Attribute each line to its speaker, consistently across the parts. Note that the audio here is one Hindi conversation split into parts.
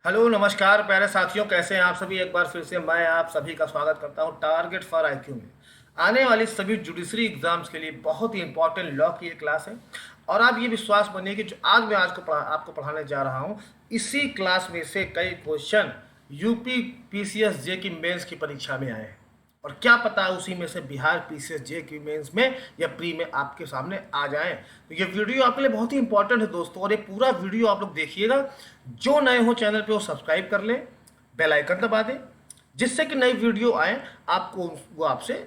Speaker 1: हेलो नमस्कार प्यारे साथियों, कैसे हैं आप सभी। एक बार फिर से मैं आप सभी का स्वागत करता हूं टारगेट फॉर आईक्यू में। आने वाली सभी जुडिशरी एग्जाम्स के लिए बहुत ही इंपॉर्टेंट लॉ की ये क्लास है। और आप ये विश्वास बनिए कि जो आज मैं आपको पढ़ाने जा रहा हूं, इसी क्लास में से कई क्वेश्चन यूपी पीसीएस जे की मेंस की परीक्षा में आए हैं। और क्या पता उसी में से बिहार पीसीएस जे की मेंस में या प्री में आपके सामने आ जाएं। तो ये वीडियो आपके लिए बहुत ही इंपॉर्टेंट है दोस्तों, और ये पूरा वीडियो आप लोग देखिएगा। जो नए हो चैनल पे वो सब्सक्राइब कर लें, बेल आइकन दबा दें, जिससे कि नई वीडियो आए आपको वो आपसे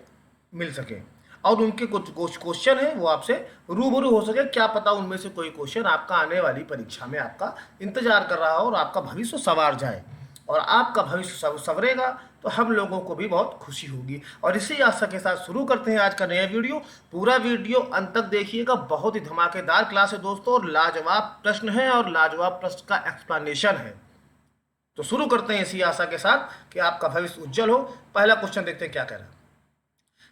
Speaker 1: मिल सके और उनके कुछ क्वेश्चन है वो आपसे रूबरू हो सके। क्या पता उनमें से कोई क्वेश्चन आपका आने वाली परीक्षा में आपका इंतजार कर रहा हो और आपका भविष्य संवार जाए। और आपका भविष्य संवरेगा तो हम लोगों को भी बहुत खुशी होगी। और इसी आशा के साथ शुरू करते हैं आज का नया वीडियो। पूरा वीडियो अंत तक देखिएगा, बहुत ही धमाकेदार क्लास है दोस्तों, और लाजवाब प्रश्न है और लाजवाब प्रश्न का एक्सप्लेनेशन है। तो शुरू करते हैं इसी आशा के साथ कि आपका भविष्य उज्जवल हो। पहला क्वेश्चन देखते हैं क्या कह रहा है।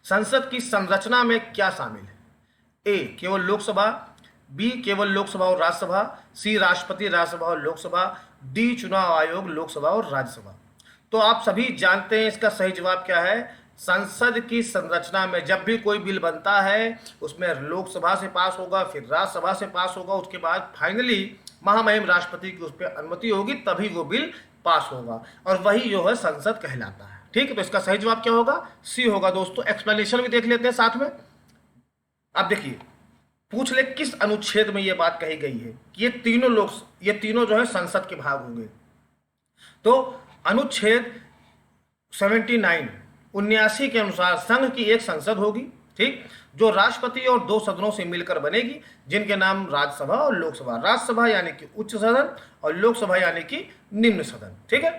Speaker 1: संसद की संरचना में क्या शामिल है? ए केवल लोकसभा, बी केवल लोकसभा और राज्यसभा, सी राष्ट्रपति राज्यसभा और लोकसभा, डी चुनाव आयोग लोकसभा और राज्यसभा। तो आप सभी जानते हैं इसका सही जवाब क्या है। संसद की संरचना में जब भी कोई बिल बनता है उसमें लोकसभा से पास होगा, फिर राज्यसभा से पास होगा, उसके बाद फाइनली महामहिम राष्ट्रपति की उस पर अनुमति होगी, तभी वो बिल पास होगा और वही जो है संसद कहलाता है। ठीक है, तो इसका सही जवाब क्या होगा? सी होगा दोस्तों। एक्सप्लेनेशन भी देख लेते हैं साथ में। अब देखिए, पूछ ले किस अनुच्छेद में ये बात कही गई है कि ये तीनों जो है संसद के भाग होंगे। तो अनुच्छेद 79 79 के अनुसार संघ की एक संसद होगी, ठीक, जो राष्ट्रपति और दो सदनों से मिलकर बनेगी, जिनके नाम राज्यसभा और लोकसभा। राज्यसभा यानी कि उच्च सदन और लोकसभा यानी कि निम्न सदन। ठीक है।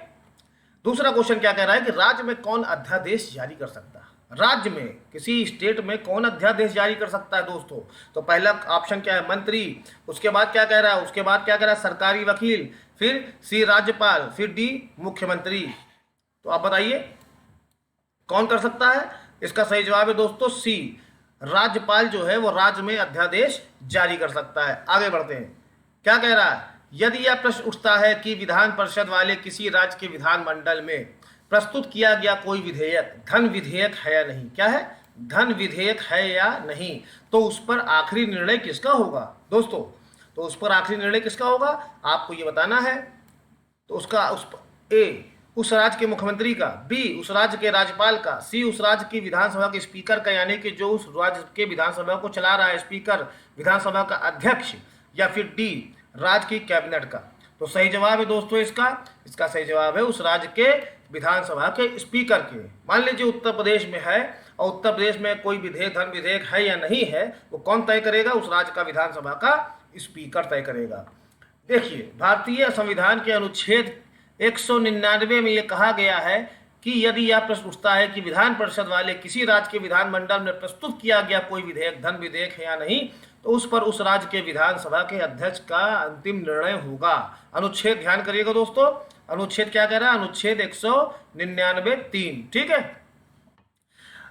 Speaker 1: दूसरा क्वेश्चन क्या कह रहा है कि राज्य में कौन अध्यादेश जारी कर सकता है? राज्य में किसी स्टेट में कौन अध्यादेश जारी कर सकता है दोस्तों? तो पहला ऑप्शन क्या है? मंत्री। उसके बाद क्या कह रहा है? उसके बाद क्या कह रहा है? सरकारी वकील। फिर सी राज्यपाल, फिर डी मुख्यमंत्री। तो आप बताइए कौन कर सकता है? इसका सही जवाब है दोस्तों सी, राज्यपाल जो है वो राज्य में अध्यादेश जारी कर सकता है। आगे बढ़ते हैं, क्या कह रहा है। यदि यह प्रश्न उठता है कि विधान परिषद वाले किसी राज्य के विधानमंडल में प्रस्तुत किया गया कोई विधेयक धन विधेयक है या नहीं, क्या है? धन विधेयक है या नहीं, तो उस पर आखिरी निर्णय किसका होगा दोस्तों? तो उस पर आखिरी निर्णय किसका होगा आपको ये बताना है। तो उसका ए उस राज्य के मुख्यमंत्री का, बी उस राज्य के राज्यपाल का, सी उस राज्य की विधानसभा के स्पीकर का, यानी कि जो उस राज्य के विधानसभा को चला रहा है स्पीकर, विधानसभा का अध्यक्ष, या फिर डी राज्य की कैबिनेट का। तो सही जवाब है दोस्तों इसका सही जवाब है उस राज्य के विधानसभा के स्पीकर के। मान लीजिए उत्तर प्रदेश में है और उत्तर प्रदेश में कोई विधेयक धन विधेयक है या नहीं है, वो कौन तय करेगा? उस राज्य का विधानसभा का स्पीकर तय करेगा। देखिए, भारतीय संविधान के अनुच्छेद 199 में यह कहा गया है कि यदि यह प्रश्न उठता है कि विधान परिषद वाले किसी राज्य के विधानमंडल में प्रस्तुत किया गया कोई विधेयक धन विधेयक है या नहीं, तो उस पर उस राज्य के विधानसभा के अध्यक्ष का अंतिम निर्णय होगा। अनुच्छेद ध्यान करिएगा दोस्तों, अनुच्छेद क्या कह रहा है? अनुच्छेद 199(3). ठीक है।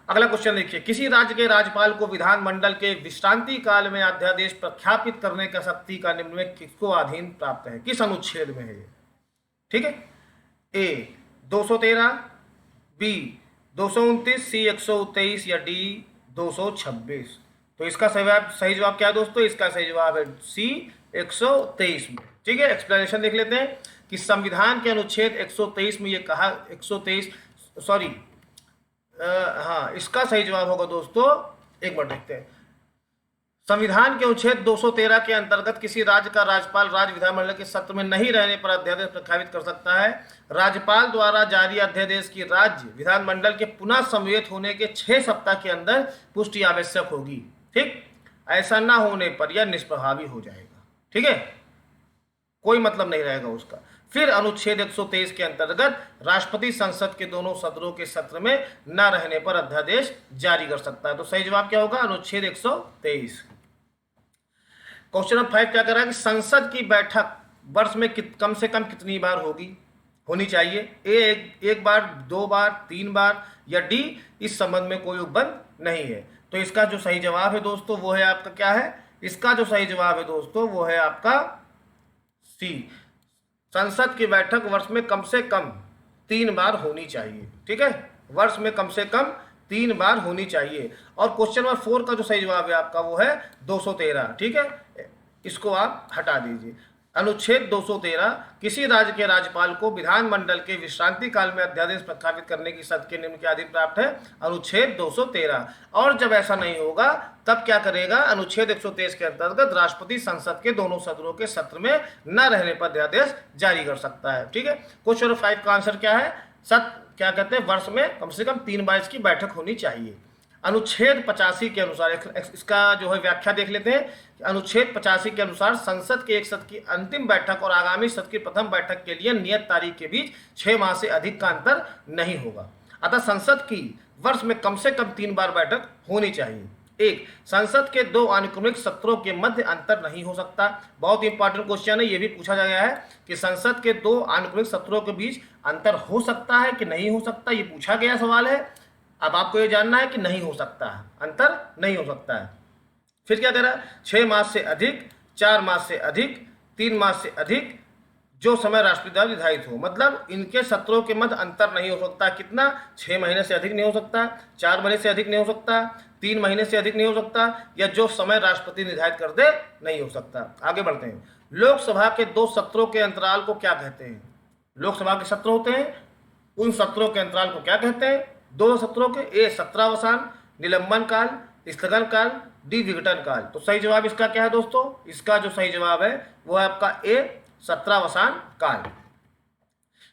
Speaker 1: अगला क्वेश्चन देखिए, किसी राज्य के राज्यपाल को विधानमंडल के विश्रांति काल में अध्यादेश प्रख्यापित करने का शक्ति का निम्न में किसको अधीन प्राप्त है? किस अनुच्छेद में है ये? ठीक है। ए 213, बी 229, सी 123 या डी 226। तो इसका सही जवाब क्या है दोस्तों? इसका सही जवाब है सी 123 में। ठीक है। एक्सप्लेनेशन देख लेते हैं कि संविधान के अनुच्छेद 123 में ये कहा 123 सॉरी हाँ, इसका सही जवाब होगा दोस्तों, एक बार देखते हैं। संविधान के अनुच्छेद 213 के अंतर्गत किसी राज्य का राज्यपाल राज्य विधानमंडल के सत्र में नहीं रहने पर अध्यादेश प्रख्यापित कर सकता है। राज्यपाल द्वारा जारी अध्यादेश की राज्य विधानमंडल के पुनः समवेत होने के 6 सप्ताह के अंदर पुष्टि आवश्यक होगी। ठीक, ऐसा ना होने पर यह निष्प्रभावी हो जाएगा। ठीक है, कोई मतलब नहीं रहेगा उसका। फिर अनुच्छेद 123 के अंतर्गत राष्ट्रपति संसद के दोनों सदनों के सत्र में न रहने पर अध्यादेश जारी कर सकता है। तो सही जवाब क्या होगा? अनुच्छेद 123। क्वेश्चन नंबर 5 क्या कर रहा है कि संसद की बैठक वर्ष में कम से कम कितनी बार होनी चाहिए? एक बार, 2 बार, 3 बार, या डी इस संबंध में कोई उपबंध नहीं है। तो इसका जो सही जवाब है दोस्तों वो है आपका क्या है? इसका जो सही जवाब है दोस्तों वो है आपका सी, संसद की बैठक वर्ष में कम से कम 3 बार होनी चाहिए। ठीक है, वर्ष में कम से कम 3 बार होनी चाहिए। और क्वेश्चन नंबर 4 का जो सही जवाब है आपका वो है 213। ठीक है, इसको आप हटा दीजिए। अनुच्छेद 213 किसी राज्य के राज्यपाल को विधानमंडल के विश्रांति काल में अध्यादेश प्रख्यापित करने की शर्त के निम्न के अधीन प्राप्त है। अनुच्छेद 213। और जब ऐसा नहीं होगा तब क्या करेगा, अनुच्छेद 123 के अंतर्गत राष्ट्रपति संसद के दोनों सदनों के सत्र में न रहने पर अध्यादेश जारी कर सकता है। ठीक है, क्वेश्चन 5 का आंसर क्या है, क्या कहते हैं, वर्ष में कम से कम 3 बार इसकी बैठक होनी चाहिए। अनुच्छेद 85 के अनुसार इसका जो है व्याख्या देख लेते हैं। अनुच्छेद 85 के अनुसार संसद के एक सत्र की अंतिम बैठक और आगामी सत्र की प्रथम बैठक के लिए नियत तारीख के बीच 6 माह से अधिक का अंतर नहीं होगा। अतः संसद की वर्ष में कम से कम 3 बार बैठक होनी चाहिए। एक, संसद के 2 अनुक्रमिक सत्रों के मध्य अंतर नहीं हो सकता। बहुत इंपॉर्टेंट क्वेश्चन है, ये भी पूछा गया है कि संसद के 2 अनुक्रमिक सत्रों के बीच अंतर हो सकता है कि नहीं हो सकता, ये पूछा गया सवाल है। अब आपको ये जानना है कि नहीं हो सकता है, अंतर नहीं हो सकता है। फिर क्या कह रहा है, 6 माह से अधिक, 4 माह से अधिक, 3 माह से अधिक जो समय राष्ट्रपति द्वारा निर्धारित हो। मतलब इनके सत्रों के मध्य अंतर नहीं हो सकता। कितना, 6 महीने से अधिक नहीं हो सकता, 4 महीने से अधिक नहीं हो सकता, 3 महीने से अधिक नहीं हो सकता, या जो समय राष्ट्रपति निर्धारित कर दे नहीं हो सकता। आगे बढ़ते हैं। लोकसभा के 2 सत्रों के अंतराल को क्या कहते हैं। लोकसभा के सत्र होते हैं, उन सत्रों के अंतराल को क्या कहते हैं, 2 सत्रों के। ए, सत्रावसान, निलंबन काल, स्थगन काल, डी, विघटन काल। तो सही जवाब इसका क्या है दोस्तों, इसका जो सही जवाब है वो है आपका ए, सत्रावसान काल।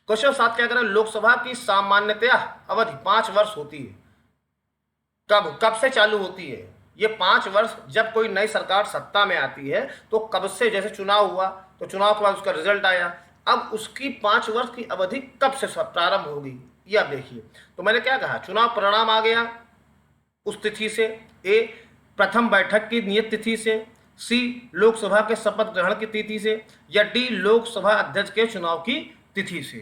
Speaker 1: क्वेश्चन 7 क्या कह रहा है, लोकसभा की सामान्यतया अवधि 5 वर्ष होती है। कब से चालू होती है ये 5 वर्ष, जब कोई नई सरकार सत्ता में आती है तो कब से, जैसे चुनाव हुआ तो चुनाव के बाद उसका रिजल्ट आया, अब उसकी 5 वर्ष की अवधि कब से प्रारंभ होगी ये आप देखिए। तो मैंने क्या कहा, चुनाव परिणाम आ गया उस तिथि से। ए, प्रथम बैठक की नियत तिथि से। सी, लोकसभा के शपथ ग्रहण की तिथि से। या डी, लोकसभा अध्यक्ष के चुनाव की तिथि से।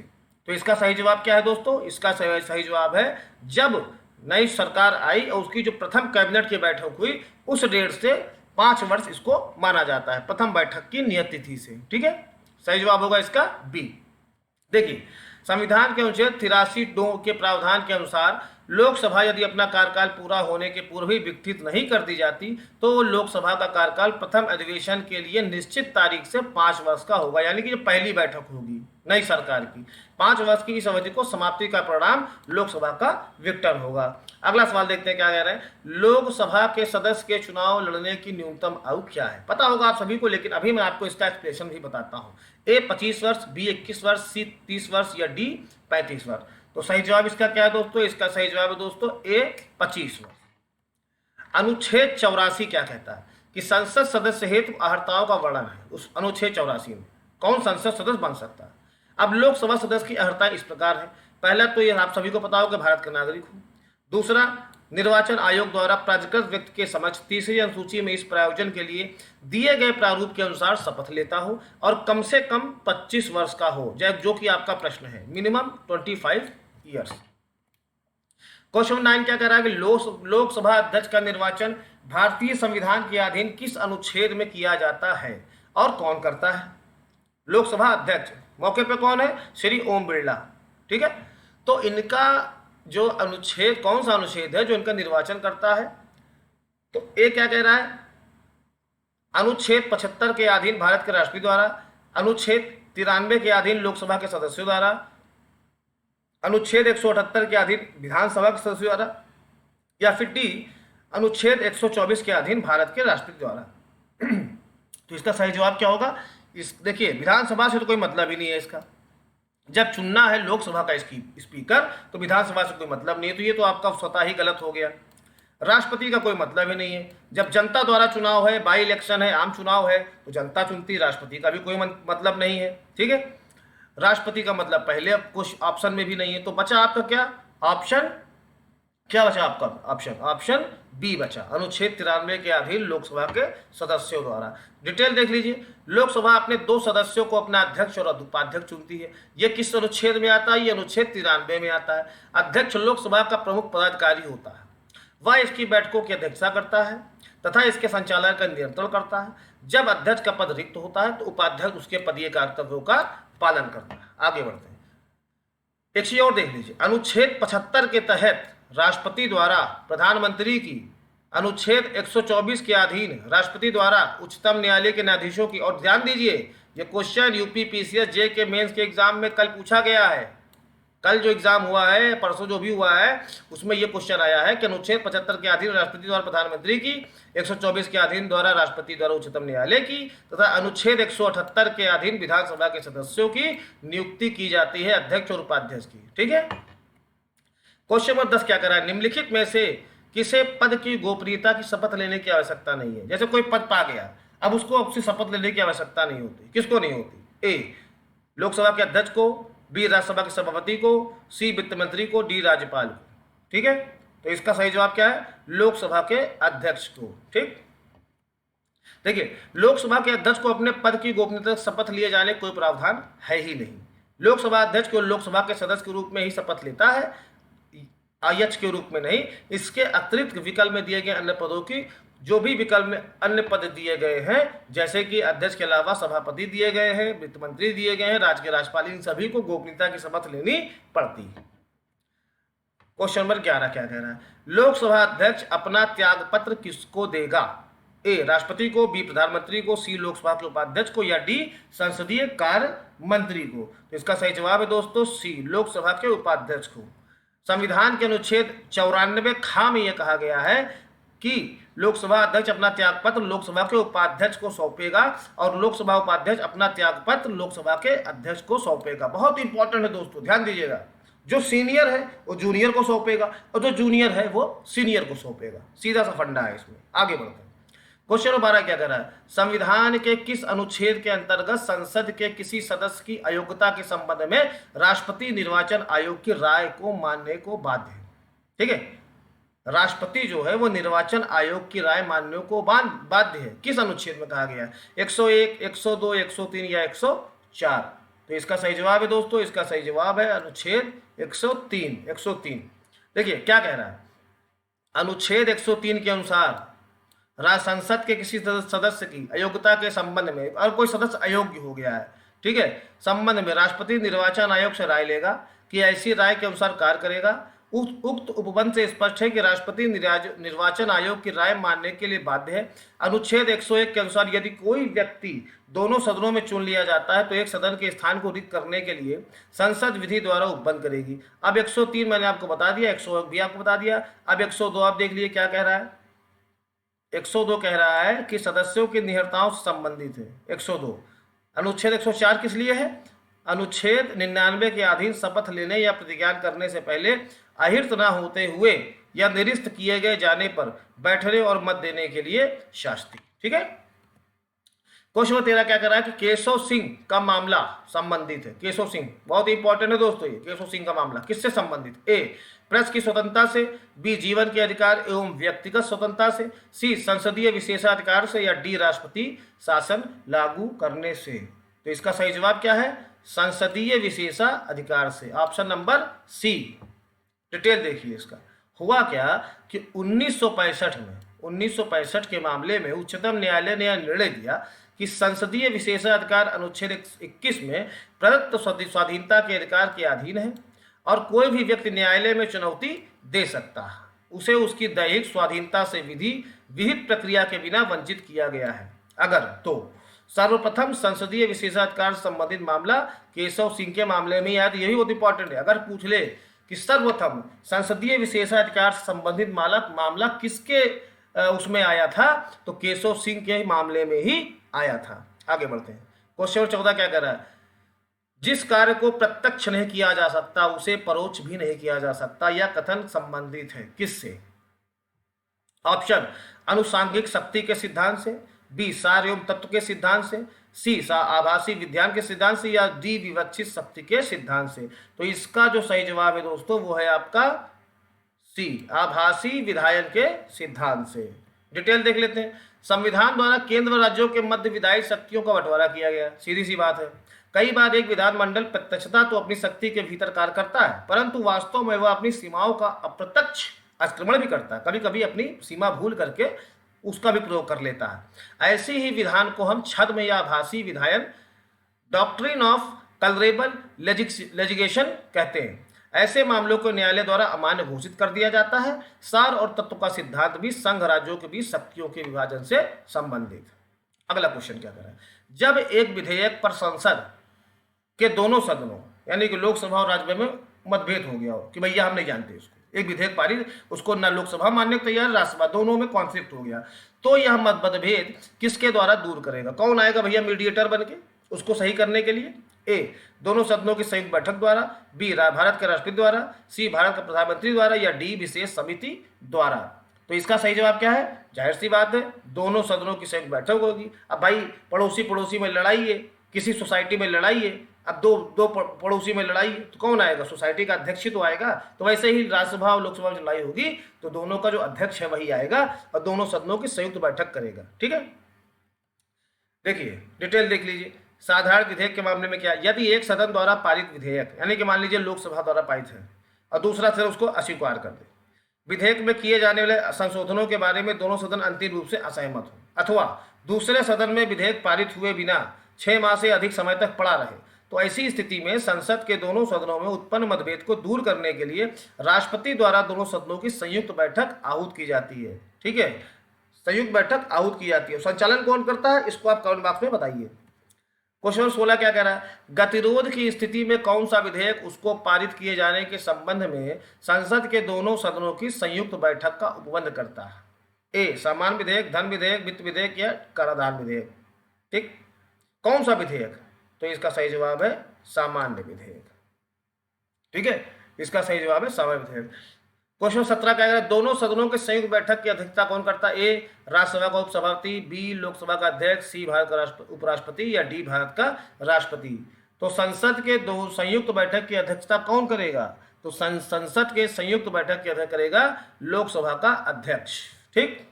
Speaker 1: तो इसका सही जवाब क्या है दोस्तों, इसका सही जवाब है जब नई सरकार आई और उसकी जो प्रथम कैबिनेट की बैठक हुई उस डेट से 5 वर्ष इसको माना जाता है, प्रथम बैठक की नियत तिथि से। ठीक है, सही जवाब होगा इसका बी। देखिए, संविधान के अनुच्छेद 83(2) के प्रावधान के अनुसार लोकसभा यदि अपना कार्यकाल पूरा होने के पूर्व ही विकसित नहीं कर दी जाती तो लोकसभा का कार्यकाल प्रथम अधिवेशन के लिए निश्चित तारीख से 5 वर्ष का होगा। यानी कि जो पहली बैठक होगी नई सरकार की, 5 वर्ष की इस अवधि को समाप्ति का परिणाम लोकसभा का विघटन होगा। अगला सवाल देखते हैं क्या कह रहे हैं, लोकसभा के सदस्य के चुनाव लड़ने की न्यूनतम आयु क्या है। पता होगा आप सभी को, लेकिन अभी मैं आपको इसका एक्सप्लेनेशन भी बताता हूँ। ए, 25 वर्ष, बी, 21 वर्ष, सी, 30 वर्ष, या डी, 35 वर्ष। तो सही जवाब इसका क्या है दोस्तों, इसका सही जवाब है दोस्तों ए, 25 वर्ष। अनुच्छेद 84 क्या कहता है कि संसद सदस्य हेतु अर्हताओं का वर्णन है। उस अनुच्छेद 84 में कौन संसद सदस्य बन सकता है। अब लोकसभा सदस्य की अर्हता इस प्रकार है, पहला तो ये आप सभी को पता होगा भारत का नागरिक हो। दूसरा, निर्वाचन आयोग द्वारा प्राधिकृत व्यक्ति के समक्ष तीसरी अनुसूची में इस प्रायोजन के लिए दिए गए प्रारूप के अनुसार शपथ लेता हो और कम से कम 25 वर्ष का हो, जो कि आपका प्रश्न है, मिनिमम 25 ईयर्स। क्वेश्चन 9 क्या कह रहा है कि लोकसभा अध्यक्ष का निर्वाचन भारतीय संविधान के अधीन किस अनुच्छेद में किया जाता है और कौन करता है। लोकसभा अध्यक्ष मौके पे कौन है, श्री ओम बिरला। ठीक है, तो इनका जो अनुच्छेद, कौन सा अनुच्छेद है जो इनका निर्वाचन करता है। तो ए क्या कह रहा है, अनुच्छेद 75 के अधीन भारत के राष्ट्रपति द्वारा, अनुच्छेद 93 के अधीन लोकसभा के सदस्यों द्वारा, अनुच्छेद 178 के अधीन विधानसभा के सदस्यों द्वारा, या फिर डी, अनुच्छेद 124 के अधीन भारत के राष्ट्रपति द्वारा। तो इसका सही जवाब क्या होगा, देखिए विधानसभा से तो कोई मतलब ही नहीं है इसका। जब चुनना है लोकसभा का स्पीकर तो विधानसभा से कोई मतलब नहीं है, तो ये तो आपका स्वतः ही गलत हो गया। राष्ट्रपति का कोई मतलब ही नहीं है। जब जनता द्वारा चुनाव है, बाई इलेक्शन है, आम चुनाव है, तो जनता चुनती, राष्ट्रपति का भी कोई मतलब नहीं है। ठीक है, राष्ट्रपति का मतलब पहले कुछ ऑप्शन में भी नहीं है। तो बचा आपका क्या ऑप्शन, क्या बचा आपका ऑप्शन बी बचा, अनुच्छेद 93 के अधीन लोकसभा के सदस्यों द्वारा। डिटेल देख लीजिए, लोकसभा अपने 2 सदस्यों को अपना अध्यक्ष और उपाध्यक्ष चुनती है। ये किस अनुच्छेद में आता है, ये अनुच्छेद 93 में आता है। अध्यक्ष लोकसभा का प्रमुख पदाधिकारी होता है, वह इसकी बैठकों की अध्यक्षता करता है तथा इसके संचालन का नियंत्रण करता है। जब अध्यक्ष का पद रिक्त होता है तो उपाध्यक्ष उसके पदीय कर्तव्यों का पालन करता है। आगे बढ़ते हैं, एक चीज और देख लीजिए, अनुच्छेद 75 के तहत राष्ट्रपति द्वारा प्रधानमंत्री की, अनुच्छेद 124 के अधीन राष्ट्रपति द्वारा उच्चतम न्यायालय के न्यायाधीशों की, और ध्यान दीजिए ये क्वेश्चन यूपी पीसीएस जे के मेंस के एग्जाम में कल पूछा गया है। कल जो एग्जाम हुआ है, परसों जो भी हुआ है, उसमें यह क्वेश्चन आया है कि अनुच्छेद 75 के अधीन राष्ट्रपति द्वारा प्रधानमंत्री की, 124 के अधीन द्वारा राष्ट्रपति द्वारा उच्चतम न्यायालय की तथा अनुच्छेद 178 के अधीन विधानसभा के सदस्यों की नियुक्ति की जाती है, अध्यक्ष और उपाध्यक्ष की। ठीक है। क्वेश्चन नंबर 10 क्या कर रहा है, निम्नलिखित में से किसे पद की गोपनीयता की शपथ लेने की आवश्यकता नहीं है। जैसे कोई पद पा गया, अब उसको आपसे शपथ लेने की आवश्यकता नहीं होती। किसको नहीं होती? ए लोकसभा के अध्यक्ष को, बी राज्यसभा के सभापति को, सी वित्त मंत्री को, डी राज्यपाल को। ठीक है, तो इसका सही जवाब क्या है? लोकसभा के अध्यक्ष को। ठीक, देखिए लोकसभा के अध्यक्ष को अपने पद की गोपनीयता शपथ लिए जाने कोई प्रावधान है ही नहीं। लोकसभा अध्यक्ष को लोकसभा के सदस्य के रूप में ही शपथ लेता है, अध्यक्ष के रूप में नहीं। इसके अतिरिक्त विकल्प में दिए गए अन्य पदों की, जो भी विकल्प में अन्य पद दिए गए हैं, जैसे कि अध्यक्ष के अलावा सभापति दिए गए हैं, वित्त मंत्री दिए गए हैं, राज्य के राज्यपाल, इन सभी को गोपनीयता की शपथ लेनी पड़ती है। क्वेश्चन नंबर 11 क्या कह रहा है, लोकसभा अध्यक्ष अपना त्याग पत्र किसको देगा? ए राष्ट्रपति को, बी प्रधानमंत्री को, सी लोकसभा के उपाध्यक्ष को, या डी संसदीय कार्य मंत्री को। तो इसका सही जवाब है दोस्तों सी, लोकसभा के उपाध्यक्ष को। संविधान के अनुच्छेद 94 खा में यह कहा गया है कि लोकसभा अध्यक्ष अपना त्यागपत्र लोकसभा के उपाध्यक्ष को सौंपेगा और लोकसभा उपाध्यक्ष अपना त्यागपत्र लोकसभा के अध्यक्ष को सौंपेगा। बहुत इंपॉर्टेंट है दोस्तों, ध्यान दीजिएगा। जो सीनियर है वो जूनियर को सौंपेगा और जो जूनियर है वो सीनियर को सौंपेगा। सीधा सा फंडा है इसमें। आगे बढ़ते हैं, क्वेश्चन नंबर 12 क्या कर रहा है, संविधान के किस अनुच्छेद के अंतर्गत संसद के किसी सदस्य की अयोग्यता के संबंध में राष्ट्रपति निर्वाचन आयोग की राय को मानने को बाध्य है? ठीक है, राष्ट्रपति जो है वो निर्वाचन आयोग की राय मानने को बाध्य है। किस अनुच्छेद में कहा गया है? 101, 102, 103 या 104? तो इसका सही जवाब है दोस्तों, इसका सही जवाब है अनुच्छेद 103। 103 देखिए क्या कह रहा है, अनुच्छेद 103 के अनुसार राज्य संसद के किसी सदस्य की अयोग्यता के संबंध में, और कोई सदस्य अयोग्य हो गया है, ठीक है, संबंध में राष्ट्रपति निर्वाचन आयोग से राय लेगा कि ऐसी राय के अनुसार कार्य करेगा। उक्त उपबंध से स्पष्ट है कि राष्ट्रपति निर्वाचन आयोग की राय मानने के लिए बाध्य है। अनुच्छेद 101 के अनुसार यदि कोई व्यक्ति दोनों सदनों में चुन लिया जाता है तो एक सदन के स्थान को रिक्त करने के लिए संसद विधि द्वारा उपबंध करेगी। अब 103 मैंने आपको बता दिया, 101 भी आपको बता दिया। अब 102 आप देख लिए क्या कह रहा है। 102 कह रहा है कि सदस्यों की निहरताओं से संबंधित है। 102 अनुच्छेद 104 किस लिए है? अनुच्छेद 99 के अधीन शपथ लेने या प्रतिज्ञान करने से पहले अहिर्त न होते हुए या निरस्त किए गए जाने पर बैठने और मत देने के लिए शास्ति। ठीक है, क्वेश्चन नंबर 13 क्या कर रहा है कि केशव सिंह का मामला संबंधित है। केशव सिंह बहुत इंपॉर्टेंट है दोस्तों, ये केशव सिंह का मामला किससे संबंधित? ए प्रेस की स्वतंत्रता से, बी जीवन के अधिकार एवं व्यक्तिगत स्वतंत्रता से, सी संसदीय विशेषाधिकार से, या डी राष्ट्रपति शासन लागू करने से। तो इसका सही जवाब क्या है? संसदीय विशेषाधिकार से, ऑप्शन नंबर सी। डिटेल देखिए इसका। हुआ क्या कि 1965 के मामले में उच्चतम न्यायालय ने यह निर्णय दिया कि संसदीय विशेषाधिकार अनुच्छेद 21 में प्रदत्त स्वाधीनता के अधिकार के अधीन है और कोई भी व्यक्ति न्यायालय में चुनौती दे सकता है। उसे उसकी दैहिक स्वाधीनता से विहित प्रक्रिया के बिना वंचित किया गया है अगर तो सर्वप्रथम संसदीय विशेषाधिकार से संबंधित मामला केशव सिंह के मामले में, याद यही बहुत इंपॉर्टेंट है। अगर पूछ ले कि सर्वप्रथम संसदीय विशेषाधिकार से संबंधित मामला किसके उसमें आया था, तो केशव सिंह के मामले में ही आया था। आगे बढ़ते हैं, क्वेश्चन नंबर 14 क्या कर रहा है, जिस कार्य को प्रत्यक्ष नहीं किया जा सकता उसे परोक्ष भी नहीं किया जा सकता, यह कथन संबंधित है किससे? ऑप्शन अनुसांगिक शक्ति के सिद्धांत से, बी सार एवं तत्व के सिद्धांत से, सी आभासी विज्ञान के सिद्धांत से, या डी विवक्षित शक्ति के सिद्धांत से। तो इसका जो सही जवाब है दोस्तों वो है आपका सी, आभासी विधायन के सिद्धांत से। डिटेल देख लेते हैं। संविधान द्वारा केंद्र व राज्यों के मध्य विधायी शक्तियों का बंटवारा किया गया, सीधी सी बात है। कई बार एक विधानमंडल प्रत्यक्षता तो अपनी शक्ति के भीतर कार्य करता है, परंतु वास्तव में वह अपनी सीमाओं का अप्रत्यक्ष अतिक्रमण भी करता है। कभी कभी अपनी सीमा भूल करके उसका भी प्रयोग कर लेता है। ऐसे ही विधान को हम छद्म या आभासी विधायन, डॉक्ट्रिन ऑफ कलरेबल लेजिगेशन कहते हैं। ऐसे मामलों को न्यायालय द्वारा अमान्य घोषित कर दिया जाता है। सार और तत्व का सिद्धांत भी संघ राज्यों के बीच शक्तियों के विभाजन से संबंधित। अगला क्वेश्चन क्या कर रहा है, जब एक विधेयक पर संसद के दोनों सदनों यानी कि लोकसभा और राज्यसभा में मतभेद हो गया हो कि भैया हम नहीं जानते इसको, एक विधेयक पारित, उसको ना लोकसभा मानने को तैयार, राज्यसभा, दोनों में कॉन्फ्लिक्ट हो गया, तो यह मतभेद किसके द्वारा दूर करेगा? कौन आएगा भैया मीडिएटर बन के उसको सही करने के लिए? ए, दोनों सदनों की संयुक्त बैठक द्वारा, बी, भारत के राष्ट्रपति द्वारा, सी, भारत के प्रधानमंत्री द्वारा, या डी, विशेष समिति द्वारा। तो इसका सही जवाब क्या है? जाहिर सी बात है, दोनों सदनों की संयुक्त बैठक होगी। अब भाई पड़ोसी में लड़ाई है, किसी सोसाइटी में लड़ाई है, अब दो पड़ोसी में लड़ाई है, तो कौन आएगा? सोसाइटी का अध्यक्ष ही तो आएगा। तो वैसे ही राज्यसभा और लोकसभा में लड़ाई होगी तो दोनों का जो अध्यक्ष है वही आएगा और दोनों सदनों की संयुक्त बैठक करेगा। ठीक है, देखिए डिटेल देख लीजिए। साधारण विधेयक के मामले में क्या, यदि एक सदन द्वारा पारित विधेयक यानी कि मान लीजिए लोकसभा द्वारा पारित है और दूसरा सदन उसको अस्वीकार कर दे, विधेयक में किए जाने वाले संशोधनों के बारे में दोनों सदन अंतिम रूप से असहमत हो, अथवा दूसरे सदन में विधेयक पारित हुए बिना 6 माह से अधिक समय तक पड़ा रहे, तो ऐसी स्थिति में संसद के दोनों सदनों में उत्पन्न मतभेद को दूर करने के लिए राष्ट्रपति द्वारा दोनों सदनों की संयुक्त बैठक आहूत की जाती है। ठीक है, संयुक्त बैठक आहूत की जाती है। संचालन कौन करता है इसको आप कमेंट बॉक्स में बताइए। क्वेश्चन 16 क्या कह रहा है, गतिरोध की स्थिति में कौन सा विधेयक उसको पारित किए जाने के संबंध में संसद के दोनों सदनों की संयुक्त बैठक का उपबंध करता है? ए, सामान्य विधेयक, धन विधेयक, वित्त विधेयक या कराधान विधेयक। ठीक, कौन सा विधेयक? तो इसका सही जवाब है सामान्य विधेयक। ठीक है, इसका सही जवाब है सामान्य विधेयक। क्वेश्चन 17 क्या है, दोनों सदनों के संयुक्त बैठक की अध्यक्षता कौन करता है? ए, राज्यसभा का उपसभापति, बी, लोकसभा का अध्यक्ष, सी, भारत का उपराष्ट्रपति, या डी, भारत का राष्ट्रपति। तो संसद के दो संयुक्त बैठक की अध्यक्षता कौन करेगा? तो संसद के संयुक्त बैठक की अध्यक्षता करेगा लोकसभा का अध्यक्ष। ठीक,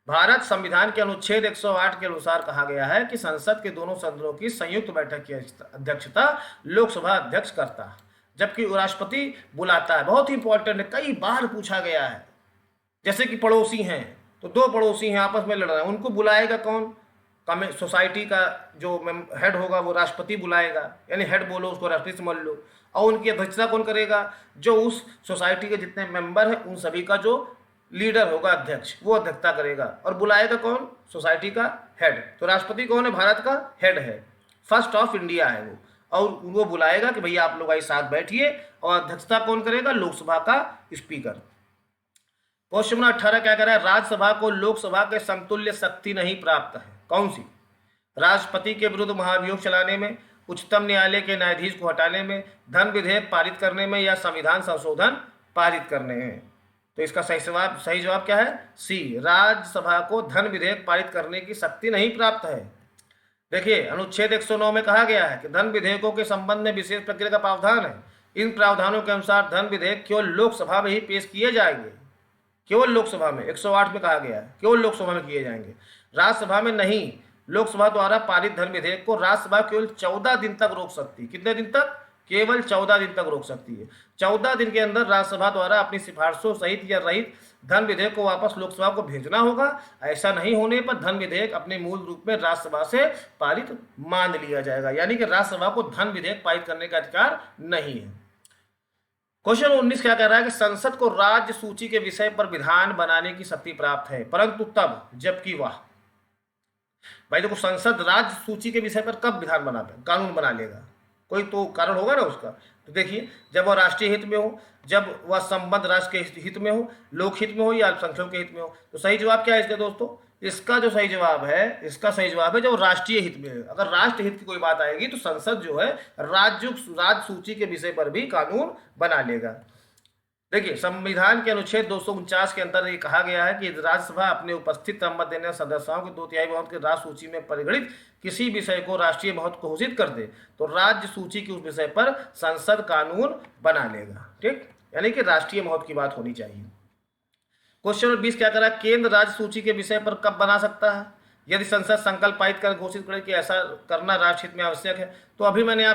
Speaker 1: भारत संविधान के अनुच्छेद 108 के अनुसार कहा गया है कि संसद के दोनों सदनों की संयुक्त बैठक की अध्यक्षता लोकसभा अध्यक्ष करता है, जबकि राष्ट्रपति बुलाता है। बहुत ही इंपॉर्टेंट है, कई बार पूछा गया है। जैसे कि पड़ोसी हैं, तो दो पड़ोसी हैं आपस में लड़ रहे हैं, उनको बुलाएगा कौन? सोसाइटी का जो हेड होगा वो राष्ट्रपति बुलाएगा, यानी हेड बोलो उसको राष्ट्रपति समझ लो। और उनकी अध्यक्षता कौन करेगा? जो उस सोसाइटी के जितने मेंबर हैं उन सभी का जो लीडर होगा, अध्यक्ष, वो अध्यक्षता करेगा। और बुलाएगा कौन? सोसाइटी का हेड। तो राष्ट्रपति कौन है? भारत का हेड है, फर्स्ट ऑफ इंडिया है वो, और वो बुलाएगा कि भैया आप लोग आई साथ बैठिए। और अध्यक्षता कौन करेगा? लोकसभा का स्पीकर। क्वेश्चन 18 क्या कह रहा है, राज्यसभा को लोकसभा के समतुल्य शक्ति नहीं प्राप्त है। कौन सी? राष्ट्रपति के विरुद्ध महाभियोग चलाने में, उच्चतम न्यायालय के न्यायाधीश को हटाने में, धन विधेयक पारित करने में, या संविधान संशोधन पारित करने में। तो इसका सही जवाब क्या है? सी, राज्यसभा को धन विधेयक पारित करने की शक्ति नहीं प्राप्त है। देखिए अनुच्छेद 109 में कहा गया है कि धन विधेयकों के संबंध में विशेष प्रक्रिया का प्रावधान है। इन प्रावधानों के अनुसार धन विधेयक केवल लोकसभा में ही पेश किए जाएंगे, केवल लोकसभा में। 108 में कहा गया है केवल लोकसभा में किए जाएंगे, राज्यसभा में नहीं। लोकसभा द्वारा पारित धन विधेयक को राज्यसभा केवल 14 दिन तक रोक सकती है। कितने दिन तक? केवल 14 दिन तक रोक सकती है। 14 दिन के अंदर राज्यसभा द्वारा अपनी सिफारिशों सहित या रहित धन विधेयक को वापस लोकसभा को भेजना होगा। ऐसा नहीं होने पर धन विधेयक अपने मूल रूप में राज्यसभा से पारित मान लिया जाएगा, यानी कि राज्यसभा को धन विधेयक पारित करने का अधिकार नहीं है। क्वेश्चन 19 क्या कह रहा है कि संसद को राज्य सूची के विषय पर विधान बनाने की शक्ति प्राप्त है, परंतु तब जबकि वह, भाई देखो, संसद राज्य सूची के विषय पर कब विधान कानून बना लेगा? कोई तो कारण होगा ना उसका। तो देखिए, जब वह राष्ट्रीय हित में हो, जब वह संबंध राष्ट्र के हित में हो, लोकहित में हो या अल्पसंख्यकों के हित में हो। तो सही जवाब क्या है इसका दोस्तों? इसका जो सही जवाब है, इसका सही जवाब है जब राष्ट्रीय हित में है। अगर राष्ट्र हित की कोई बात आएगी तो संसद जो है राज्य सूची के विषय पर भी कानून बना लेगा। देखिए, संविधान के अनुच्छेद 249 के अंतर्गत ये कहा गया है कि राज्यसभा अपने उपस्थित सहमत देने सदस्यों के 2/3 बहुमत के राज्य सूची में परिगणित किसी विषय को राष्ट्रीय महत्व घोषित कर दे तो राज्य सूची के उस विषय पर संसद कानून बना लेगा। ठीक, यानी कि राष्ट्रीय महत्व की बात होनी चाहिए। क्वेश्चन नंबर 20 क्या करा, केंद्र राज्य सूची के विषय पर कब बना सकता है? यदि संसद संकल्प पारित कर घोषित करे कि ऐसा करना राष्ट्र हित में आवश्यक है। तो अभी मैंने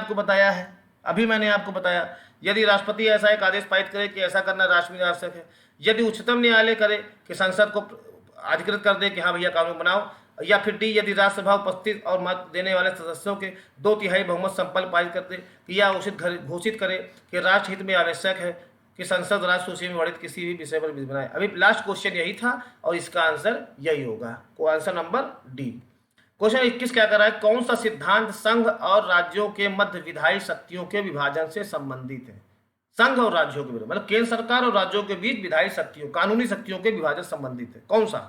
Speaker 1: आपको बताया, यदि राष्ट्रपति ऐसा एक आदेश पारित करे कि ऐसा करना राष्ट्र में आवश्यक है, यदि उच्चतम न्यायालय करे कि संसद को अधिकृत कर दे कि हाँ भैया कानून बनाओ, या फिर डी, यदि राज्यसभा उपस्थित और मत देने वाले सदस्यों के 2/3 बहुमत संपन्न पारित करते कि या घोषित करे कि राष्ट्र हित में आवश्यक है कि संसद राष्ट्र सूची में वर्णित किसी भी विषय पर बिल बनाए। अभी लास्ट क्वेश्चन यही था और इसका आंसर यही होगा, को आंसर नंबर डी। क्वेश्चन 21 क्या कर रहा है, कौन सा सिद्धांत संघ और राज्यों के मध्य विधायी शक्तियों के विभाजन से संबंधित है। संघ और राज्यों के बीच, मतलब केंद्र सरकार और राज्यों के बीच विधायी शक्तियों, कानूनी शक्तियों के विभाजन संबंधित है। कौन सा,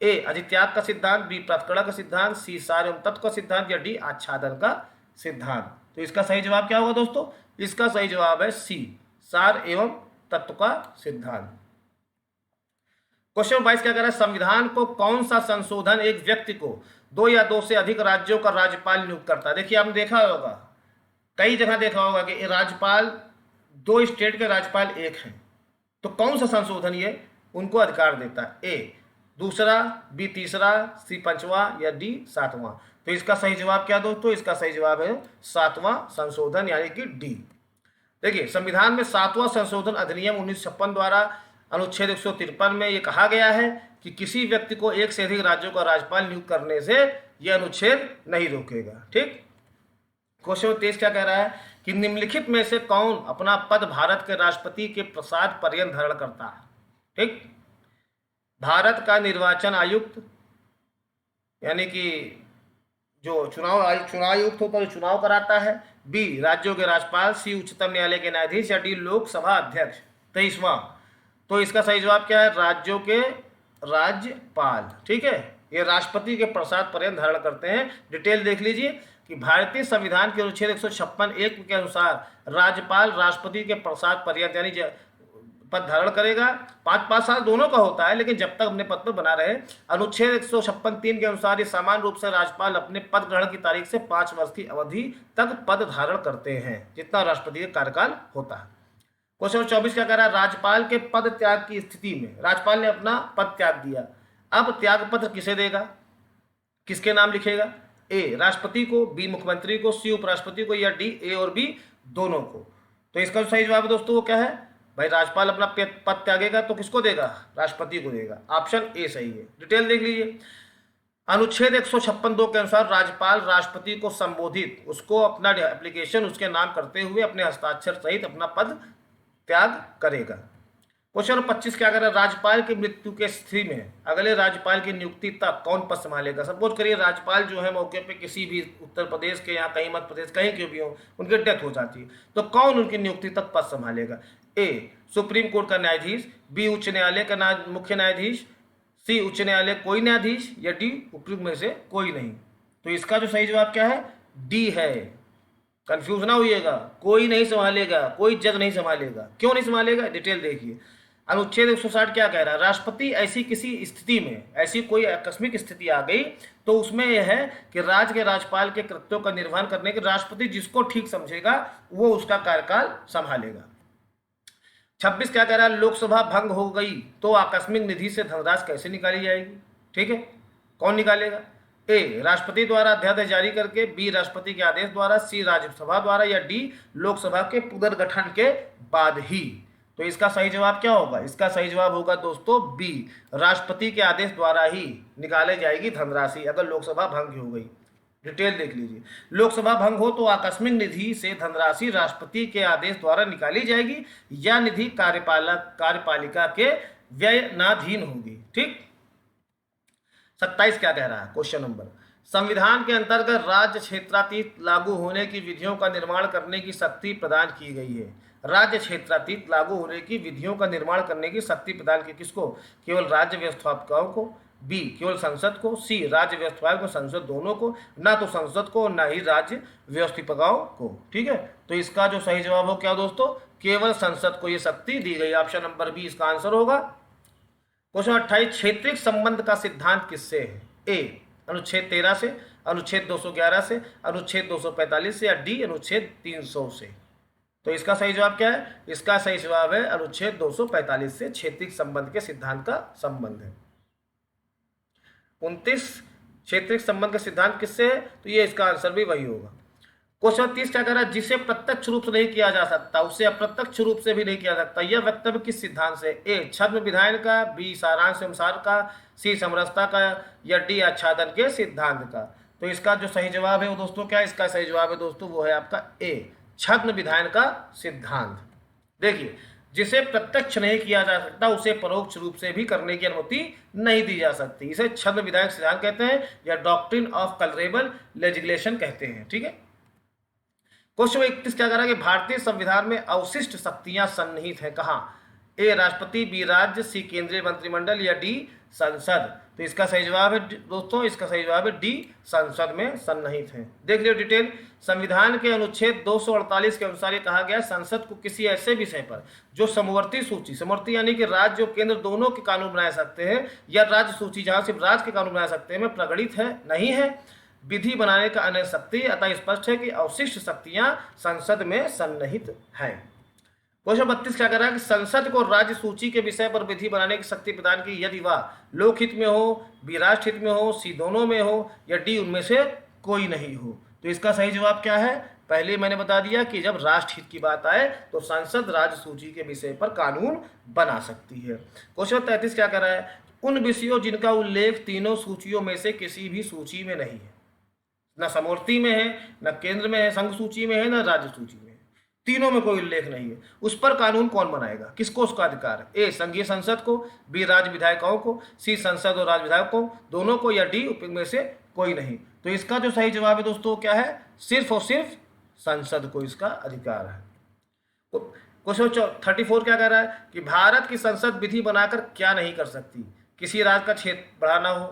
Speaker 1: ए अधित्याग का सिद्धांत, बी प्राधिकरण का सिद्धांत, सी सार एवं तत्व का सिद्धांत, या डी आच्छादन का सिद्धांत। तो इसका सही जवाब क्या होगा दोस्तों, इसका सही जवाब है सी, सार एवं तत्व का सिद्धांत। क्वेश्चन 22 क्या कह रहा है, संविधान को कौन सा संशोधन एक व्यक्ति को 2 या 2 से अधिक राज्यों का राज्यपाल नियुक्त करता है। देखिए आपने देखा होगा, कई जगह देखा होगा कि राज्यपाल 2 स्टेट के राज्यपाल एक हैं, तो कौन सा संशोधन ये उनको अधिकार देता है, ए दूसरा, बी तीसरा, सी पांचवा, या डी सातवां। तो इसका सही जवाब क्या दोस्तों, इसका सही जवाब है सातवां संशोधन यानी कि डी। देखिए संविधान में 7वां संशोधन अधिनियम 1956 द्वारा अनुच्छेद 153 में ये कहा गया है कि किसी व्यक्ति को 1 से अधिक राज्यों का राज्यपाल नियुक्त करने से यह अनुच्छेद नहीं रोकेगा। ठीक। क्वेश्चन 23 क्या कह रहा है कि निम्नलिखित में से कौन अपना पद भारत के राष्ट्रपति के प्रसाद पर्यंत धारण करता है। ठीक। भारत का निर्वाचन आयुक्त यानी कि जो चुनाव आयुक्त होता है, चुनाव कराता है, बी राज्यों के राज्यपाल, सी उच्चतम न्यायालय के न्यायाधीश, या डी लोकसभा अध्यक्ष। 23वां, तो इसका सही जवाब क्या है, राज्यों के राज्यपाल। ठीक है, ये राष्ट्रपति के प्रसाद पर्यंत धारण करते हैं। डिटेल देख लीजिए कि भारतीय संविधान के अनुच्छेद 156(1) के अनुसार राज्यपाल राष्ट्रपति के प्रसाद पर्यंत यानी पद धारण करेगा। 5 साल दोनों का होता है, लेकिन जब तक अपने पद पर बना रहे। अनुच्छेद 156(3) के अनुसार ये सामान्य रूप से राज्यपाल अपने पद ग्रहण की तारीख से 5 वर्ष की अवधि तक पद धारण करते हैं, जितना राष्ट्रपति का कार्यकाल होता है। क्वेश्चन 24 क्या कह रहा है, राज्यपाल के पद त्याग की स्थिति में राज्यपाल ने अपना पद त्याग दिया, अब त्याग पत्र किसे देगा, किसके नाम लिखेगा, ए राष्ट्रपति को, बी मुख्यमंत्री को, सी उपराष्ट्रपति को, या डी ए और बी दोनों को। तो इसका सही जवाब दोस्तों वो क्या है भाई, राज्यपाल अपना पद त्यागेगा तो किसको देगा, राष्ट्रपति को देगा। ऑप्शन ए सही है। डिटेल देख लीजिए, अनुच्छेद 156(2) के अनुसार राज्यपाल राष्ट्रपति को संबोधित, उसको अपना एप्लीकेशन उसके नाम करते हुए अपने हस्ताक्षर सहित अपना पद त्याग करेगा। क्वेश्चन 25 क्या कर रहा है, राज्यपाल की मृत्यु के स्थिति में अगले राज्यपाल की नियुक्ति तक कौन पद संभालेगा। सपोज करिए राज्यपाल जो है मौके पे किसी भी उत्तर प्रदेश के या कहीं मध्य प्रदेश कहीं के भी हो, उनकी डेथ हो जाती है, तो कौन उनकी नियुक्ति तक पद संभालेगा। ए सुप्रीम कोर्ट का न्यायाधीश, बी उच्च न्यायालय का मुख्य न्यायाधीश, सी उच्च न्यायालय कोई न्यायाधीश, या डी उपयुक्त में से कोई नहीं। तो इसका जो सही जवाब क्या है, डी है। कंफ्यूज ना होइएगा, कोई नहीं संभालेगा, कोई जज नहीं संभालेगा। क्यों नहीं संभालेगा, डिटेल देखिए। अनुच्छेद 160 क्या कह रहा है, राष्ट्रपति ऐसी किसी स्थिति में, ऐसी कोई आकस्मिक स्थिति आ गई तो उसमें यह है कि राज्य के राज्यपाल के कृत्यों का निर्वहन करने के राष्ट्रपति जिसको ठीक समझेगा वो उसका कार्यकाल संभालेगा। 26 क्या कह रहा है, लोकसभा भंग हो गई तो आकस्मिक निधि से धनराशि कैसे निकाली जाएगी। ठीक है, कौन निकालेगा, ए राष्ट्रपति द्वारा अध्यादेश जारी करके, बी राष्ट्रपति के आदेश द्वारा, सी राज्यसभा द्वारा, या डी लोकसभा के पुनर्गठन के बाद ही। तो इसका सही जवाब क्या होगा, इसका सही जवाब होगा दोस्तों बी, राष्ट्रपति के आदेश द्वारा ही निकाले जाएगी धनराशि अगर लोकसभा भंग हो गई। डिटेल देख लीजिए, लोकसभा भंग हो तो आकस्मिक निधि से धनराशि राष्ट्रपति के आदेश द्वारा निकाली जाएगी या निधि कार्यपालिका के व्ययनाधीन होगी। ठीक। 27 क्या कह रहा है, क्वेश्चन नंबर, संविधान के अंतर्गत राज्य क्षेत्रातीत लागू होने की विधियों का निर्माण करने की शक्ति प्रदान की गई है। राज्य क्षेत्रातीत लागू होने की विधियों का निर्माण करने की शक्ति प्रदान की किसको, केवल राज्य व्यवस्थापकों को, बी केवल संसद को, सी राज्य व्यवस्थापक को संसद दोनों को, ना तो संसद को ना ही राज्य व्यवस्थापकों को। ठीक है, तो इसका जो सही जवाब हो क्या दोस्तों, केवल संसद को ये शक्ति दी गई। ऑप्शन नंबर बी इसका आंसर होगा। क्वेश्चन 28, क्षेत्रीय संबंध का सिद्धांत किससे है, ए अनुच्छेद 13 से, अनुच्छेद 211 से, अनुच्छेद 245 से, या डी अनुच्छेद 300 से। तो इसका सही जवाब क्या है, इसका सही जवाब है अनुच्छेद 245 से क्षेत्रीय संबंध के सिद्धांत का संबंध है। 29, क्षेत्रीय संबंध का सिद्धांत किससे है, तो ये इसका आंसर भी वही होगा। क्वेश्चन 30 क्या कह रहा है, जिसे प्रत्यक्ष रूप से नहीं किया जा सकता उसे अप्रत्यक्ष रूप से भी नहीं किया जा सकता, यह वक्तव्य किस सिद्धांत से? ए छद्म विधायन का, बी सारांश अनुसार का, सी समरसता का, या डी आच्छादन के सिद्धांत का। तो इसका जो सही जवाब है वो दोस्तों क्या है, इसका सही जवाब है दोस्तों वो है आपका ए छद्म विधायन का सिद्धांत। देखिए, जिसे प्रत्यक्ष नहीं किया जा सकता उसे परोक्ष रूप से भी करने की अनुमति नहीं दी जा सकती, इसे छद्म विधायक सिद्धांत कहते हैं या डॉक्ट्रिन ऑफ कलरेबल लेजिस्लेशन कहते हैं। ठीक है, क्वेश्चन 31 क्या कह रहा है कि भारतीय संविधान में अवशिष्ट शक्तियां सन्निहित हैं कहाँ? ए राष्ट्रपति, बी राज्य, सी केंद्रीय मंत्रिमंडल, या डी संसद। तो इसका सही जवाब है दोस्तों, इसका सही जवाब है डी संसद में सन्निहित है। देख लियो डिटेल। संविधान के अनुच्छेद 248 के अनुसार ये कहा गया संसद को किसी ऐसे विषय पर जो समवर्ती सूची, समवर्ती यानी कि राज्य और केंद्र दोनों के कानून बनाए सकते हैं, या राज्य सूची जहां सिर्फ राज्य के कानून बनाए सकते हैं, में प्रगणित है नहीं है विधि बनाने का अन्य शक्ति, अतः स्पष्ट है कि अवशिष्ट शक्तियां संसद में सन्निहित हैं। क्वेश्चन 32 क्या कर रहा है कि संसद को राज्य सूची के विषय पर विधि बनाने की शक्ति प्रदान की यदि वह लोकहित में हो, बी राष्ट्र हित में हो, सी दोनों में हो, या डी उनमें से कोई नहीं हो। तो इसका सही जवाब क्या है? पहले मैंने बता दिया कि जब राष्ट्र हित की बात आए तो संसद राज्य सूची के विषय पर कानून बना सकती है। क्वेश्चन 33 क्या कर रहा है, उन विषयों जिनका उल्लेख तीनों सूचियों में से किसी भी सूची में नहीं है, न समवर्ती में है, न केंद्र में है, संघ सूची में है, न राज्य सूची में है, तीनों में कोई उल्लेख नहीं है, उस पर कानून कौन बनाएगा? किसको उसका अधिकार है? ए संघीय संसद को, बी राज्य विधायकों को, सी संसद और राज्य विधायकों दोनों को, या डी उपयुक्त में से कोई नहीं। तो इसका जो सही जवाब है दोस्तों क्या है? सिर्फ और सिर्फ संसद को इसका अधिकार है। क्वेश्चन 34 क्या कह रहा है कि भारत की संसद विधि बनाकर क्या नहीं कर सकती? किसी राज्य का क्षेत्र बढ़ाना हो,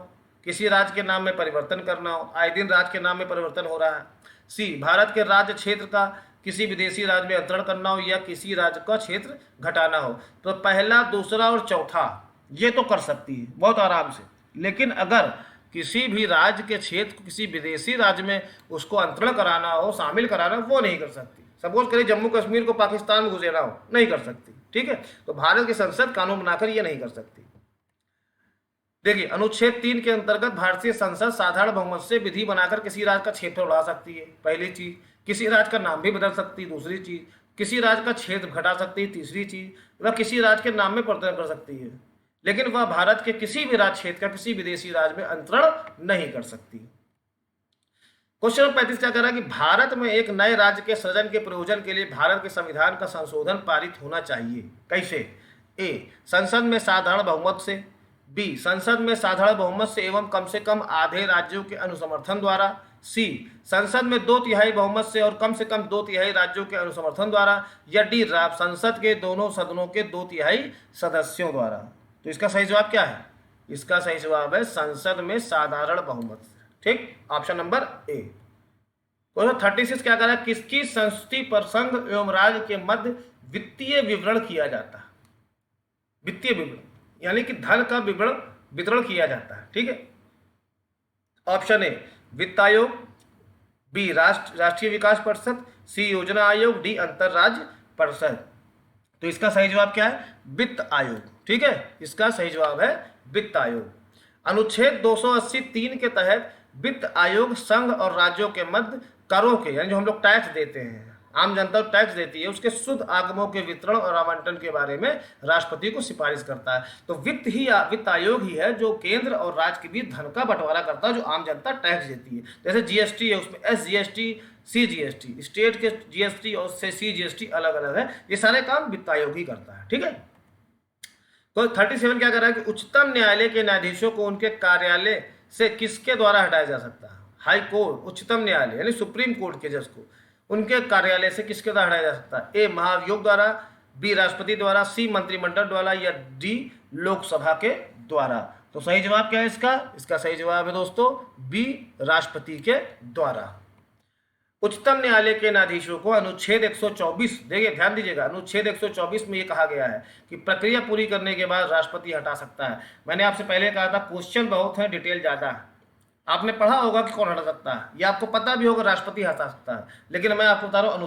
Speaker 1: किसी राज्य के नाम में परिवर्तन करना हो, आए दिन राज्य के नाम में परिवर्तन हो रहा है। सी भारत के राज्य क्षेत्र का किसी विदेशी राज्य में अंतरण करना हो, या किसी राज्य का क्षेत्र घटाना हो। तो पहला, दूसरा और चौथा ये तो कर सकती है बहुत आराम से, लेकिन अगर किसी भी राज्य के क्षेत्र को किसी विदेशी राज्य में उसको अंतरण कराना हो, शामिल कराना हो, वो नहीं कर सकती। सपोज करिए जम्मू कश्मीर को पाकिस्तान में घुसेना हो, नहीं कर सकती। ठीक है, तो भारत की संसद कानून बनाकर ये नहीं कर सकती। देखिए, अनुच्छेद 3 के अंतर्गत भारतीय संसद साधारण बहुमत से विधि बनाकर किसी राज्य का क्षेत्र बढ़ा सकती है, पहली चीज। किसी राज्य का नाम भी बदल सकती है, दूसरी चीज। किसी राज्य का क्षेत्र घटा सकती है, तीसरी चीज। वह किसी राज्य के नाम में परिवर्तन कर सकती है, लेकिन वह भारत के किसी भी राज्य क्षेत्र का किसी विदेशी राज्य में अंतरण नहीं कर सकती। क्वेश्चन 35 क्या कह रहा है कि भारत में एक नए राज्य के सृजन के प्रयोजन के लिए भारत के संविधान का संशोधन पारित होना चाहिए। कैसे? ए संसद में साधारण बहुमत से, बी संसद में साधारण बहुमत से एवं कम से कम आधे राज्यों के अनुसमर्थन द्वारा, सी संसद में 2/3 बहुमत से और कम से कम 2/3 राज्यों के अनुसमर्थन द्वारा, या डी संसद के दोनों सदनों के 2/3 सदस्यों द्वारा। तो इसका सही जवाब क्या है? इसका सही जवाब है संसद में साधारण बहुमत। ठीक, ऑप्शन नंबर ए। क्वेश्चन 36 क्या कह रहा है, किसकी संस्तुति पर संघ एवं राज्य के मध्य वित्तीय विवरण किया जाता है? वित्तीय विवरण यानी कि धन का वितरण किया जाता है। ठीक है, ऑप्शन ए वित्त आयोग, बी राष्ट्रीय विकास परिषद, सी योजना आयोग, डी अंतरराज्य परिषद। तो इसका सही जवाब क्या है? वित्त आयोग। ठीक है, इसका सही जवाब है वित्त आयोग। अनुच्छेद 280(3) के तहत वित्त आयोग संघ और राज्यों के मध्य करों के, यानी जो हम लोग टैक्स देते हैं, आम जनता टैक्स देती है, उसके शुद्ध आगमों के वितरण और आवंटन के बारे में राष्ट्रपति को सिफारिश करता है। तो वित्त आयोग ही है जो केंद्र और राज्य के बीच धन का बंटवारा करता है, जो आम जनता टैक्स देती है। जैसे जीएसटी है, उसमें SGST, CGST, स्टेट के GST और CGST अलग अलग है, ये सारे काम वित्त आयोग ही करता है। ठीक है, तो 37 क्या कर रहा है कि उच्चतम न्यायालय के न्यायाधीशों को उनके कार्यालय से किसके द्वारा हटाया जा सकता है? हाई कोर्ट, उच्चतम न्यायालय यानी सुप्रीम कोर्ट के जज को उनके कार्यालय से किसके द्वारा हटाया जा सकता है? ए महाभियोग द्वारा, बी राष्ट्रपति द्वारा, सी मंत्रिमंडल द्वारा, या डी लोकसभा के द्वारा। तो सही जवाब क्या है इसका? इसका सही जवाब है दोस्तों बी राष्ट्रपति के द्वारा। उच्चतम न्यायालय के न्यायाधीशों को अनुच्छेद 124, देखिए ध्यान दीजिएगा, अनुच्छेद 124 में ये कहा गया है कि प्रक्रिया पूरी करने के बाद राष्ट्रपति हटा सकता है। मैंने आपसे पहले कहा था क्वेश्चन बहुत है, डिटेल ज़्यादा है, आपने पढ़ा होगा कि कौन हटा सकता है, या आपको पता भी होगा राष्ट्रपति हटा सकता है, लेकिन मैं आपको बता रहा हूँ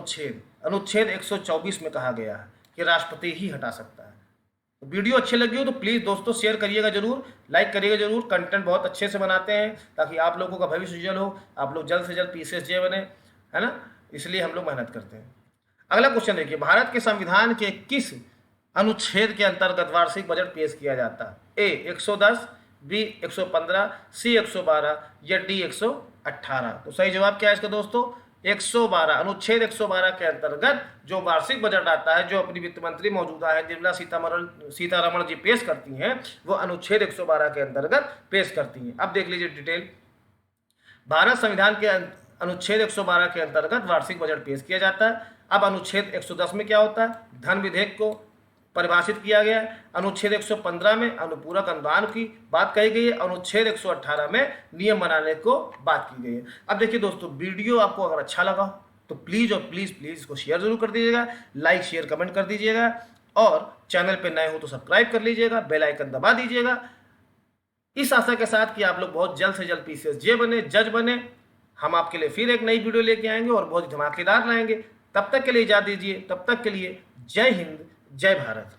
Speaker 1: अनुच्छेद 124 में कहा गया है कि राष्ट्रपति ही हटा सकता है। तो वीडियो अच्छी लगी हो तो प्लीज़ दोस्तों शेयर करिएगा जरूर, लाइक करिएगा जरूर। कंटेंट बहुत अच्छे से बनाते हैं ताकि आप लोगों का भविष्य उज्जवल हो, आप लोग जल्द से जल्द PCSJ बने, है ना। इसलिए हम लोग मेहनत करते हैं। अगला क्वेश्चन देखिए, भारत के संविधान के किस अनुच्छेद के अंतर्गत वार्षिक बजट पेश किया जाता है? ए 110, बी 115, सी 112 या डी 118? तो सही जवाब क्या है इसका दोस्तों? 112, अनुच्छेद 112 के अंतर्गत जो वार्षिक बजट आता है, जो अपनी वित्त मंत्री मौजूदा है निर्मला सीतारमण जी पेश करती हैं, वो अनुच्छेद 112 के अंतर्गत पेश करती हैं। अब देख लीजिए डिटेल। भारत संविधान के अनुच्छेद 112 के अंतर्गत वार्षिक बजट पेश किया जाता है। अब अनुच्छेद 110 में क्या होता है? धन विधेयक को परिभाषित किया गया है। अनुच्छेद 115 में अनुपूरक अनुदान की बात कही गई है। अनुच्छेद 118 में नियम बनाने को बात की गई है। अब देखिए दोस्तों, वीडियो आपको अगर अच्छा लगा तो प्लीज़ और प्लीज़ इसको शेयर जरूर कर दीजिएगा, लाइक शेयर कमेंट कर दीजिएगा, और चैनल पे नए हो तो सब्सक्राइब कर लीजिएगा, बेल आइकन दबा दीजिएगा। इस आशा के साथ कि आप लोग बहुत जल्द से जल्द PCS बने, जज बने। हम आपके लिए फिर एक नई वीडियो लेके आएंगे और बहुत धमाकेदार लाएंगे। तब तक के लिए इजाजत दीजिए। तब तक के लिए जय हिंद, जय भारत।